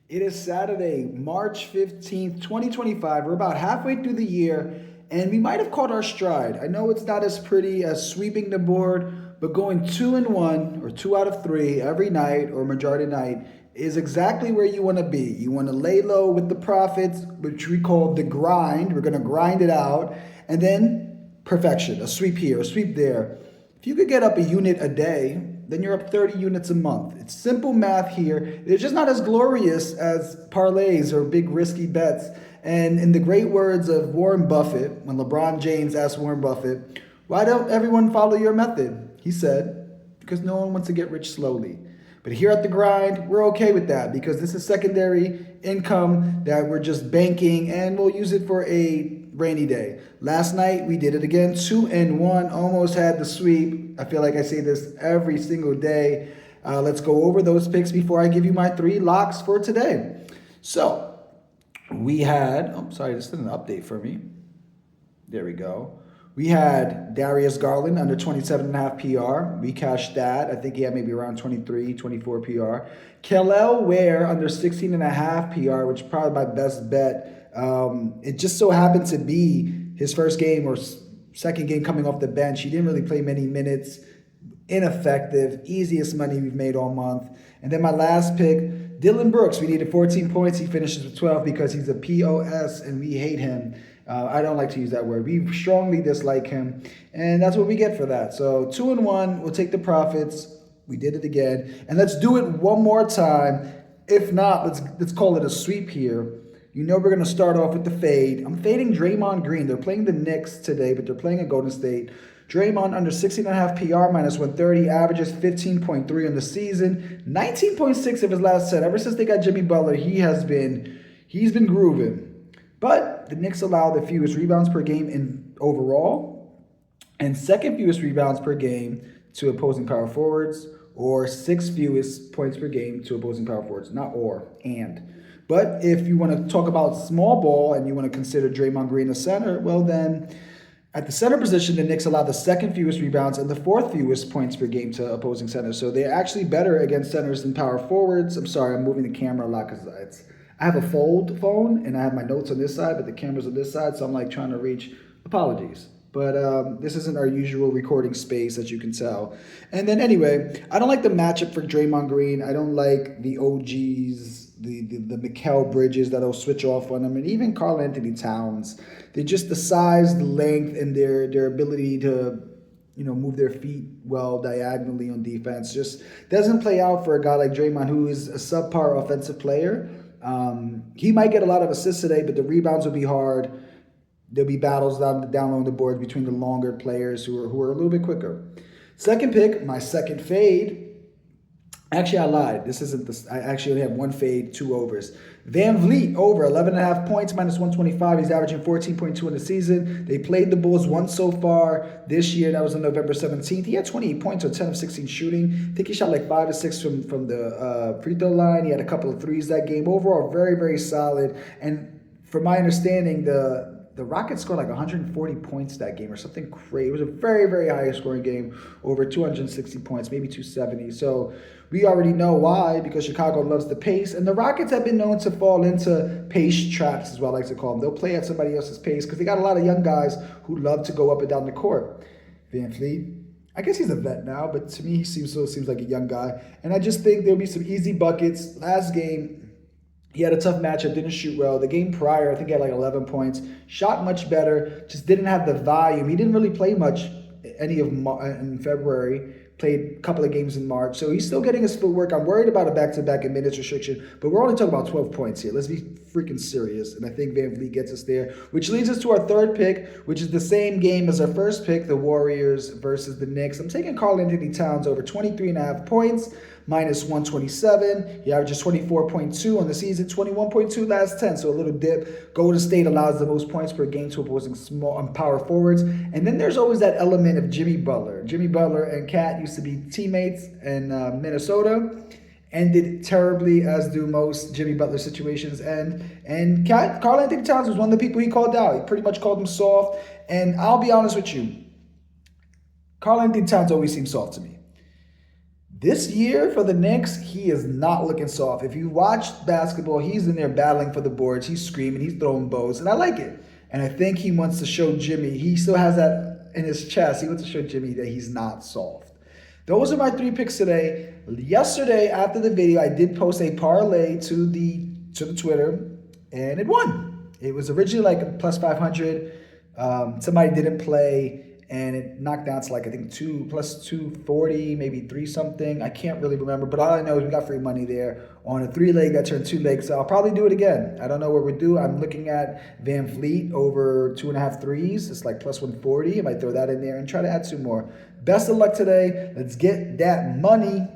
It is Saturday, March 15th, 2025. We're about halfway through the year, and we might have caught our stride. I know it's not as pretty as sweeping the board, but going 2-1 or 2 out of 3 every night or majority night is exactly where you want to be. You want to lay low with the profits, which we call the grind. We're going to grind it out, and then perfection, a sweep here, a sweep there. If you could get up a unit a day, then you're up 30 units a month. It's simple math here. It's just not as glorious as parlays or big risky bets. And in the great words of Warren Buffett, when LeBron James asked Warren Buffett, why don't everyone follow your method? He said, because no one wants to get rich slowly. But here at the grind, we're okay with that because this is secondary income that we're just banking and we'll use it for a rainy day. Last night we did it again, 2-1, almost had the sweep. I feel like I say this every single day. Let's go over those picks before I give you my 3 locks for today. So we had, oh, sorry, this did an update for me. There we go. We had Darius Garland under 27.5 PR. We cashed that. I think he had maybe around 23, 24 PR. Kel'el Ware under 16.5 PR, which is probably my best bet. It just so happened to be his first game or second game coming off the bench. He didn't really play many minutes. Ineffective. Easiest money we've made all month. And then my last pick, Dylan Brooks. We needed 14 points. He finishes with 12 because he's a POS and we hate him. I don't like to use that word. We strongly dislike him, and that's what we get for that. So 2-1, we'll take the profits. We did it again, and let's do it one more time. If not, let's call it a sweep here. You know we're gonna start off with the fade. I'm fading Draymond Green. They're playing the Knicks today, but they're playing at Golden State. Draymond under 16.5 PR minus 130, averages 15.3 on the season, 19.6 of his last 10. Ever since they got Jimmy Butler, he's been grooving. But the Knicks allow the fewest rebounds per game in overall and second fewest rebounds per game to opposing power forwards or 6th fewest points per game to opposing power forwards. Not or, and. But if you want to talk about small ball and you want to consider Draymond Green a center, well then at the center position, the Knicks allow the 2nd fewest rebounds and the 4th fewest points per game to opposing centers. So they're actually better against centers than power forwards. I'm sorry, I'm moving the camera a lot because I have a fold phone and I have my notes on this side, but the camera's on this side, so I'm like trying to reach. Apologies. But this isn't our usual recording space, as you can tell. And then anyway, I don't like the matchup for Draymond Green. I don't like the OGs, the Mikal Bridges that'll switch off on them, and even Karl-Anthony Towns. They're just the size, the length, and their ability to move their feet well diagonally on defense just doesn't play out for a guy like Draymond, who is a subpar offensive player. He might get a lot of assists today, but the rebounds will be hard. There'll be battles down on the board between the longer players who are a little bit quicker. Second pick, my second fade. Actually, I lied. This isn't this. I actually only have one fade, 2 overs. Van Vliet over 11.5 points, minus 125. He's averaging 14.2 in the season. They played the Bulls once so far this year. That was on November 17th. He had 28 points on 10 of 16 shooting. I think he shot like 5 or 6 from the free throw line. He had a couple of threes that game. Overall, very, very solid. And from my understanding, the Rockets scored like 140 points that game or something crazy. It was a very, very high scoring game, over 260 points, maybe 270. So we already know why, because Chicago loves the pace. And the Rockets have been known to fall into pace traps, is what I like to call them. They'll play at somebody else's pace because they got a lot of young guys who love to go up and down the court. Van Vliet, I guess he's a vet now, but to me, he seems like a young guy. And I just think there'll be some easy buckets. Last game, he had a tough matchup, didn't shoot well. The game prior, I think he had like 11 points. Shot much better, just didn't have the volume. He didn't really play much in February. Played a couple of games in March. So he's still getting his footwork. I'm worried about a back-to-back and minutes restriction, but we're only talking about 12 points here. Let's be freaking serious. And I think Van Vliet gets us there, which leads us to our third pick, which is the same game as our first pick, the Warriors versus the Knicks. I'm taking Karl-Anthony Towns over 23.5 points, minus 127. He averages 24.2 on the season, 21.2 last 10, so a little dip. Golden State allows the most points per game to opposing small power forwards. And then there's always that element of Jimmy Butler. Jimmy Butler and Cat used to be teammates in Minnesota. Ended terribly, as do most Jimmy Butler situations. And Karl-Anthony Towns was one of the people he called out. He pretty much called him soft. And I'll be honest with you, Karl-Anthony Towns always seems soft to me. This year for the Knicks, he is not looking soft. If you watch basketball, he's in there battling for the boards. He's screaming, he's throwing bows, and I like it. And I think he wants to show Jimmy, he still has that in his chest. He wants to show Jimmy that he's not soft. Those are my three picks today. Yesterday, after the video, I did post a parlay to the Twitter, and it won. It was originally like a plus 500. Somebody didn't play, and it knocked down to like I think plus 240, maybe three something. I can't really remember, but all I know is we got free money there on a 3-leg that turned 2 legs. So I'll probably do it again. I don't know what we do. I'm looking at Van Vliet over 2.5 threes. It's like plus 140. I might throw that in there and try to add 2 more. Best of luck today. Let's get that money.